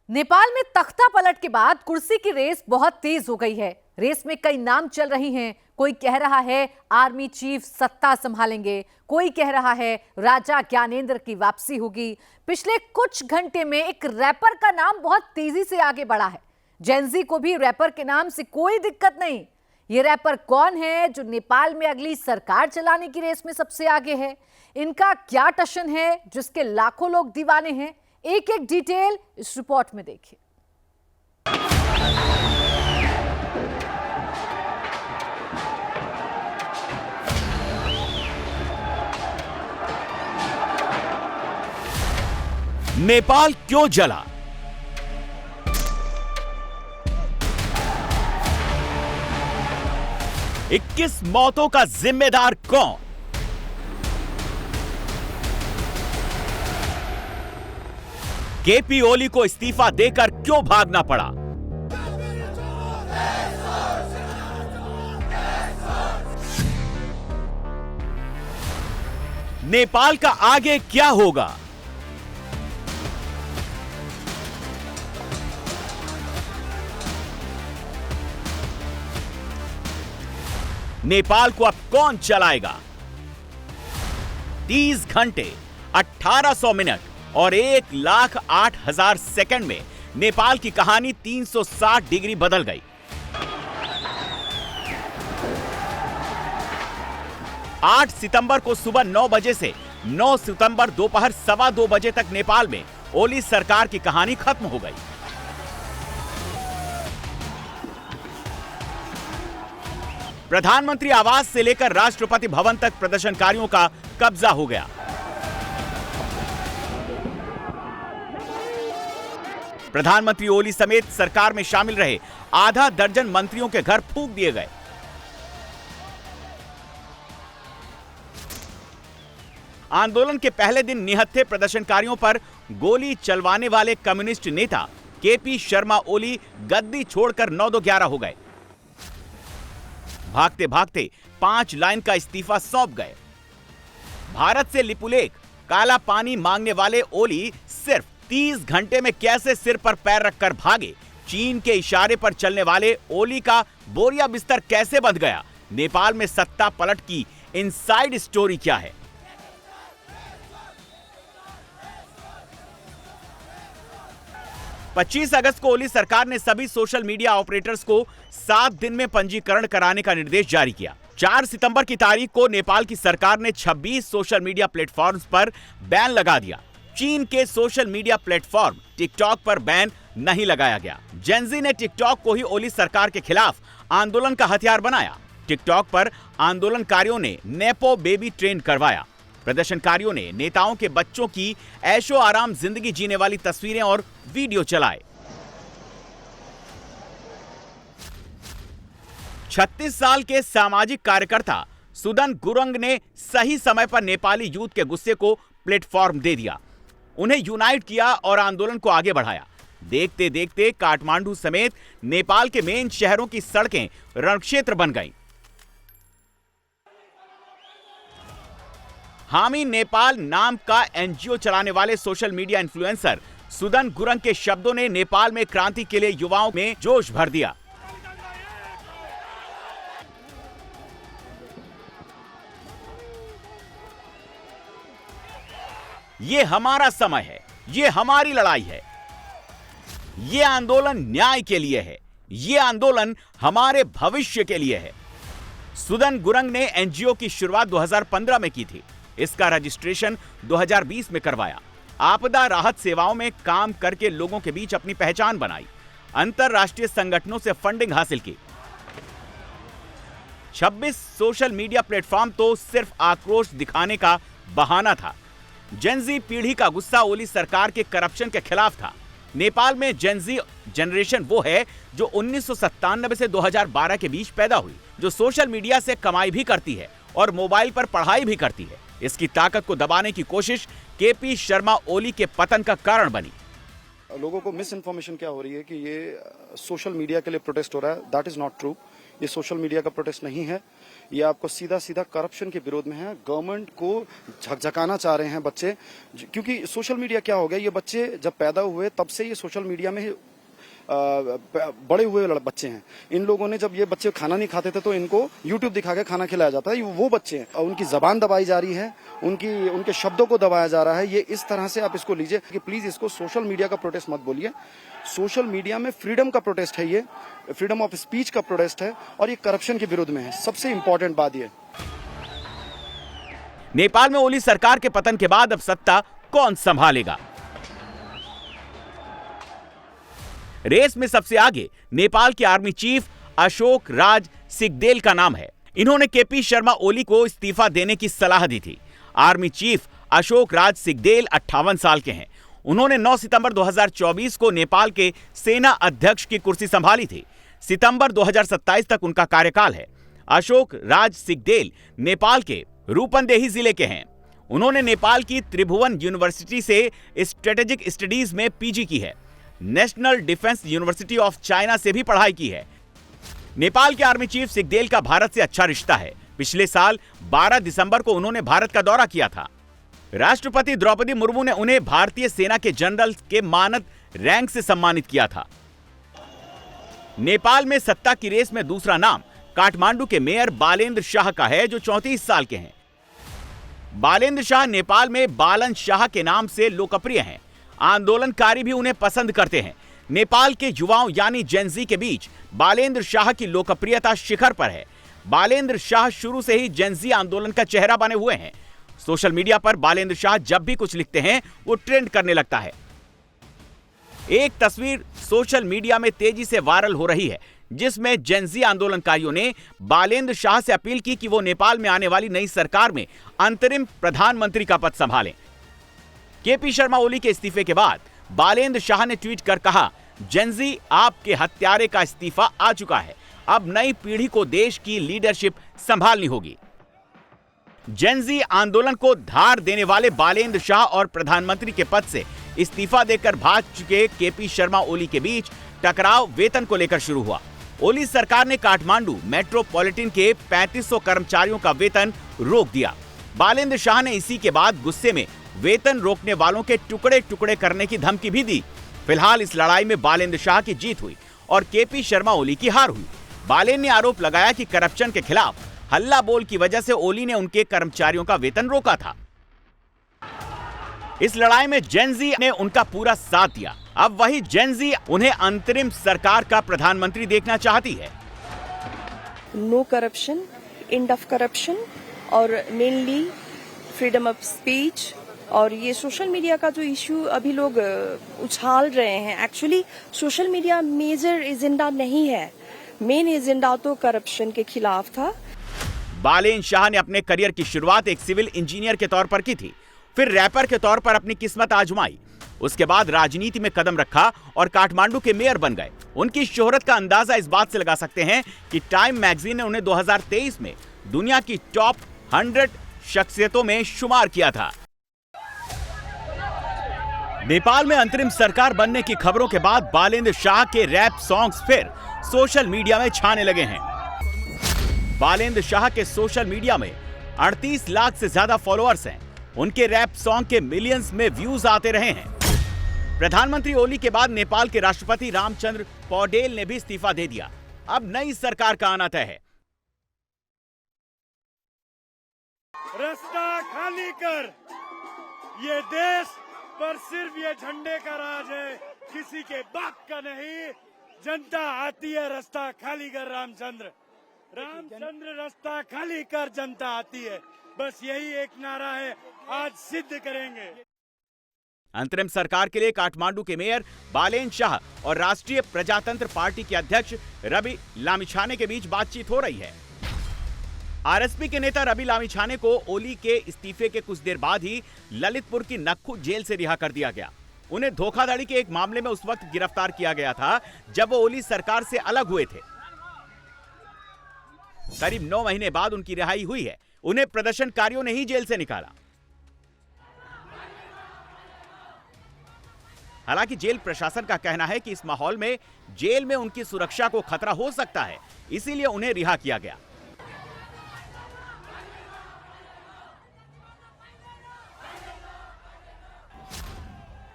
नेपाल में तख्ता पलट के बाद कुर्सी की रेस बहुत तेज हो गई है। रेस में कई नाम चल रही हैं। कोई कह रहा है आर्मी चीफ सत्ता संभालेंगे, कोई कह रहा है राजा ज्ञानेंद्र की वापसी होगी। पिछले कुछ घंटे में एक रैपर का नाम बहुत तेजी से आगे बढ़ा है। जेनजी को भी रैपर के नाम से कोई दिक्कत नहीं। ये रैपर कौन है जो नेपाल में अगली सरकार चलाने की रेस में सबसे आगे है? इनका क्या टशन है जिसके लाखों लोग दीवाने हैं? एक एक डिटेल इस रिपोर्ट में देखिए। नेपाल क्यों जला? इक्कीस मौतों का जिम्मेदार कौन? केपी ओली को इस्तीफा देकर क्यों भागना पड़ा? नेपाल का आगे क्या होगा? नेपाल को अब कौन चलाएगा? 30 घंटे 1800 मिनट और 1,08,000 सेकंड में नेपाल की कहानी 360 डिग्री बदल गई। आठ सितंबर को सुबह 9 बजे से 9 सितंबर दोपहर 2:15 बजे तक नेपाल में ओली सरकार की कहानी खत्म हो गई। प्रधानमंत्री आवास से लेकर राष्ट्रपति भवन तक प्रदर्शनकारियों का कब्जा हो गया। प्रधानमंत्री ओली समेत सरकार में शामिल रहे आधा दर्जन मंत्रियों के घर फूंक दिए गए। आंदोलन के पहले दिन निहत्थे प्रदर्शनकारियों पर गोली चलवाने वाले कम्युनिस्ट नेता केपी शर्मा ओली गद्दी छोड़कर 9-11 हो गए। भागते भागते 5 लाइन का इस्तीफा सौंप गए। भारत से लिपुलेख काला पानी मांगने वाले ओली सिर्फ 30 घंटे में कैसे सिर पर पैर रखकर भागे? चीन के इशारे पर चलने वाले ओली का बोरिया बिस्तर कैसे बंध गया? नेपाल में सत्ता पलट की इनसाइड स्टोरी क्या है? पच्चीस अगस्त को ओली सरकार ने सभी सोशल मीडिया ऑपरेटर्स को 7 दिन में पंजीकरण कराने का निर्देश जारी किया। 4 सितंबर की तारीख को नेपाल की सरकार ने 26 सोशल मीडिया प्लेटफॉर्म्स पर बैन लगा दिया। चीन के सोशल मीडिया प्लेटफॉर्म टिकटॉक पर बैन नहीं लगाया गया। जेनजी ने टिकटॉक को ही ओली सरकार के खिलाफ आंदोलन का हथियार बनाया। टिकटॉक पर आंदोलनकारियों ने नेपो बेबी ट्रेंड करवाया। प्रदर्शनकारियों ने नेताओं के बच्चों की ऐशो आराम जिंदगी जीने वाली तस्वीरें और वीडियो चलाए। 36 साल के सामाजिक कार्यकर्ता सुदन गुरुंग ने सही समय पर नेपाली यूथ के गुस्से को प्लेटफॉर्म दे दिया, उन्हें यूनाइट किया और आंदोलन को आगे बढ़ाया। देखते देखते काठमांडू समेत नेपाल के मेन शहरों की सड़कें रणक्षेत्र बन गईं। हामी नेपाल नाम का एनजीओ चलाने वाले social media influencer Sudan Gurung के शब्दों ने नेपाल में क्रांति के लिए युवाओं में जोश भर दिया। ये हमारा समय है, ये हमारी लड़ाई है, ये आंदोलन न्याय के लिए है, ये आंदोलन हमारे भविष्य के लिए है। सुदन गुरुंग ने एनजीओ की शुरुआत 2015 में की थी। इसका रजिस्ट्रेशन 2020 में करवाया। आपदा राहत सेवाओं में काम करके लोगों के बीच अपनी पहचान बनाई। अंतरराष्ट्रीय संगठनों से फंडिंग हासिल की। 26 सोशल मीडिया प्लेटफॉर्म तो सिर्फ आक्रोश दिखाने का बहाना था। जेनजी पीढ़ी का गुस्सा ओली सरकार के करप्शन के खिलाफ था। नेपाल में जेनजी जनरेशन वो है जो 1997 से 2012 के बीच पैदा हुई, जो सोशल मीडिया से कमाई भी करती है और मोबाइल पर पढ़ाई भी करती है। इसकी ताकत को दबाने की कोशिश केपी शर्मा ओली के पतन का कारण बनी। लोगों को मिस इन्फॉर्मेशन क्या हो रही है कि ये सोशल मीडिया के लिए प्रोटेस्ट हो रहा है। That is not true. ये सोशल मीडिया का प्रोटेस्ट नहीं है। ये आपको सीधा सीधा करप्शन के विरोध में है। गवर्नमेंट को झकझकाना चाह रहे हैं बच्चे, क्योंकि सोशल मीडिया क्या हो गया, ये बच्चे जब पैदा हुए तब से ये सोशल मीडिया में बड़े हुए बच्चे हैं। इन लोगों ने, जब ये बच्चे खाना नहीं खाते थे तो इनको यूट्यूब दिखा के खाना खिलाया जाता है। वो बच्चे हैं और उनकी जबान दबाई जा रही है, उनके शब्दों को दबाया जा रहा है। ये इस तरह से आप इसको लीजिए कि प्लीज इसको सोशल मीडिया का प्रोटेस्ट मत बोलिए। सोशल मीडिया में फ्रीडम का प्रोटेस्ट है, ये फ्रीडम ऑफ स्पीच का प्रोटेस्ट है और ये करप्शन के विरोध में है। सबसे इंपॉर्टेंट बात ये। नेपाल में ओली सरकार के पतन के बाद अब सत्ता कौन संभालेगा? रेस में सबसे आगे नेपाल के आर्मी चीफ अशोक राज सिगदेल का नाम है। इन्होंने केपी शर्मा ओली को इस्तीफा देने की सलाह दी थी। आर्मी चीफ अशोक राज सिगदेल 58 साल के हैं। उन्होंने 9 सितंबर 2024 को नेपाल के सेना अध्यक्ष की कुर्सी संभाली थी। सितंबर 2027 तक उनका कार्यकाल है। अशोक राज सिगदेल नेपाल के रूपंदेही जिले के हैं। उन्होंने नेपाल की त्रिभुवन यूनिवर्सिटी से स्ट्रेटेजिक स्टडीज में पीजी की है। National defence university of China से भी पढ़ाई की है। नेपाल के आर्मी चीफ सिगदेल का भारत से अच्छा रिश्ता है। पिछले साल 12 दिसंबर को उन्होंने भारत का दौरा किया था। राष्ट्रपति द्रौपदी मुर्मू ने उन्हें भारतीय सेना के जनरल के मानद रैंक से सम्मानित किया था। नेपाल में सत्ता की रेस में दूसरा नाम काठमांडू के मेयर बालेन्द्र शाह का है, जो 34 साल के हैं। बालेन्द्र शाह नेपाल में बालन शाह के नाम से लोकप्रिय हैं। आंदोलनकारी भी उन्हें पसंद करते हैं। नेपाल के युवाओं यानी जेनजी के बीच बालेन्द्र शाह की लोकप्रियता शिखर पर है। बालेन्द्र शाह शुरू से ही जेनजी आंदोलन का चेहरा बने हुए हैं। सोशल मीडिया पर बालेन्द्र शाह जब भी कुछ लिखते हैं वो ट्रेंड करने लगता है। एक तस्वीर सोशल मीडिया में तेजी से वायरल हो रही है, जिसमें जेनजी आंदोलनकारियों ने बालेन्द्र शाह से अपील की कि वो नेपाल में आने वाली नई सरकार में अंतरिम प्रधानमंत्री का पद संभालें। केपी शर्मा ओली के इस्तीफे के बाद बालेन्द्र शाह ने ट्वीट कर कहा, जेनजी आपके हत्यारे का इस्तीफा आ चुका है, अब नई पीढ़ी को देश की लीडरशिप संभालनी होगी। जेनजी आंदोलन को धार देने वाले बालेन्द्र शाह और प्रधानमंत्री के पद से इस्तीफा देकर भाग चुके केपी शर्मा ओली के बीच टकराव वेतन को लेकर शुरू हुआ। ओली सरकार ने काठमांडू मेट्रोपॉलिटन के 3500 कर्मचारियों का वेतन रोक दिया। बालेन्द्र शाह ने इसी के बाद गुस्से में वेतन रोकने वालों के टुकड़े टुकड़े करने की धमकी भी दी। फिलहाल इस लड़ाई में बालेन्द्र शाह की जीत हुई और केपी शर्मा ओली की हार हुई। बालेन्द्र ने आरोप लगाया कि करप्शन के खिलाफ हल्ला बोल की वजह से ओली ने उनके कर्मचारियों का वेतन रोका था। इस लड़ाई में जेनजी ने उनका पूरा साथ दिया। अब वही जेनजी उन्हें अंतरिम सरकार का प्रधानमंत्री देखना चाहती है। No corruption, end of corruption और मेनली फ्रीडम ऑफ स्पीच। और ये सोशल मीडिया का जो इश्यू अभी लोग उछाल रहे हैं, actually social media major agenda नहीं है। मेन एजेंडा तो करप्शन के खिलाफ था। बालेन्द्र शाह ने अपने करियर की शुरुआत एक सिविल इंजीनियर के तौर पर की थी, फिर रैपर के तौर पर अपनी किस्मत आजमाई। उसके बाद राजनीति में कदम रखा और काठमांडू के मेयर बन गए। उनकी शोहरत का अंदाजा इस बात से लगा सकते हैं कि टाइम मैगजीन ने उन्हें 2023 में दुनिया की टॉप 100 शख्सियतों में शुमार किया था। नेपाल में अंतरिम सरकार बनने की खबरों के बाद बालेन्द्र शाह के रैप सॉन्ग्स फिर सोशल मीडिया में छाने लगे हैं। बालेन्द्र शाह के सोशल मीडिया में 38 लाख से ज्यादा फॉलोअर्स हैं। उनके रैप सॉन्ग के मिलियंस में व्यूज आते रहे हैं। प्रधानमंत्री ओली के बाद नेपाल के राष्ट्रपति रामचंद्र पौडेल ने भी इस्तीफा दे दिया। अब नई सरकार का आना तय है। रास्ता खाली कर, ये देश पर सिर्फ ये झंडे का राज है, किसी के बाप का नहीं। जनता आती है, रास्ता खाली कर रामचंद्र। रामचंद्र रास्ता खाली कर, जनता आती है। बस यही एक नारा है, आज सिद्ध करेंगे। अंतरिम सरकार के लिए काठमांडू के मेयर बालेन्द्र शाह और राष्ट्रीय प्रजातंत्र पार्टी के अध्यक्ष रवि लामिछाने के बीच बातचीत हो रही है। आरएसपी के नेता रवि लामिछाने को ओली के इस्तीफे के कुछ देर बाद ही ललितपुर की नक्खू जेल से रिहा कर दिया गया। उन्हें धोखाधड़ी के एक मामले में उस वक्त गिरफ्तार किया गया था जब वो ओली सरकार से अलग हुए थे। करीब 9 महीने बाद उनकी रिहाई हुई है। उन्हें प्रदर्शनकारियों ने ही जेल से निकाला। हालांकि जेल प्रशासन का कहना है कि इस माहौल में जेल में उनकी सुरक्षा को खतरा हो सकता है, इसीलिए उन्हें रिहा किया गया।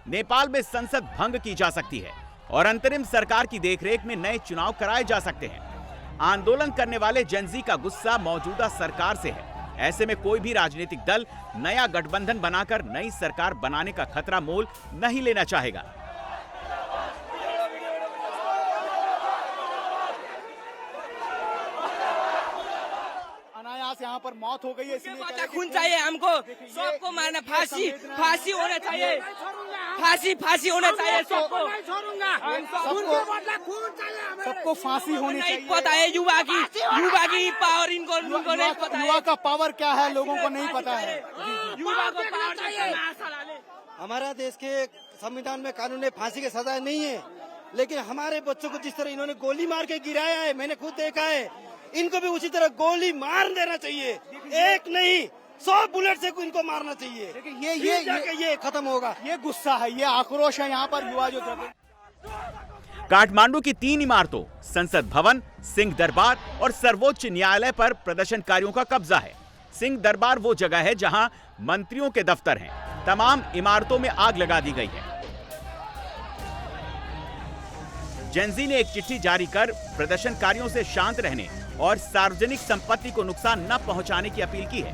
नेपाल में संसद भंग की जा सकती है और अंतरिम सरकार की देखरेख में नए चुनाव कराए जा सकते हैं। आंदोलन करने वाले जेनजी का गुस्सा मौजूदा सरकार से है। ऐसे में कोई भी राजनीतिक दल नया गठबंधन बनाकर नई सरकार बनाने का खतरा मोल नहीं लेना चाहेगा। अनायास यहाँ पर मौत हो गई है, इसलिए खून चाहिए हमको, सबको मारना, फांसी फांसी होना चाहिए, फांसी होना चाहिए सबको, सबको फांसी होनी नहीं चाहिए। पता है युवा की पावर इनको नहीं पता है। युवा का पावर क्या है लोगों को नहीं पता है। युवा को पावर चाहिए। हमारा देश के संविधान में कानून में फांसी की सजा नहीं है, लेकिन हमारे बच्चों को जिस तरह इन्होंने गोली मार के गिराया है, मैंने खुद देखा है, इनको भी उसी तरह गोली मार देना चाहिए। एक नहीं 100 बुलेट से इनको मारना चाहिए। ये खत्म होगा। ये गुस्सा है, ये आक्रोश है यहाँ पर युवा जो काठमांडू की 3 इमारतों संसद भवन, सिंह दरबार और सर्वोच्च न्यायालय पर प्रदर्शनकारियों का कब्जा है। सिंह दरबार वो जगह है जहां मंत्रियों के दफ्तर हैं। तमाम इमारतों में आग लगा दी गई है। जेनजी ने एक चिट्ठी जारी कर प्रदर्शनकारियों से शांत रहने और सार्वजनिक संपत्ति को नुकसान न पहुंचाने की अपील की है।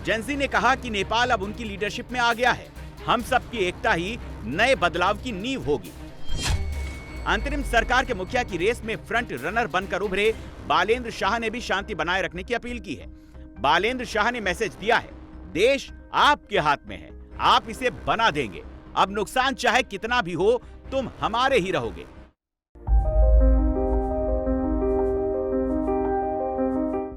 जेनजी ने कहा कि नेपाल अब उनकी लीडरशिप में आ गया है। हम सबकी एकता ही नए बदलाव की नींव होगी। अंतरिम सरकार के मुखिया की रेस में फ्रंट रनर बनकर उभरे बालेंद्र शाह ने भी शांति बनाए रखने की अपील की है। बालेंद्र शाह ने मैसेज दिया है, देश आपके हाथ में है, आप इसे बना देंगे। अब नुकसान चाहे कितना भी हो, तुम हमारे ही रहोगे।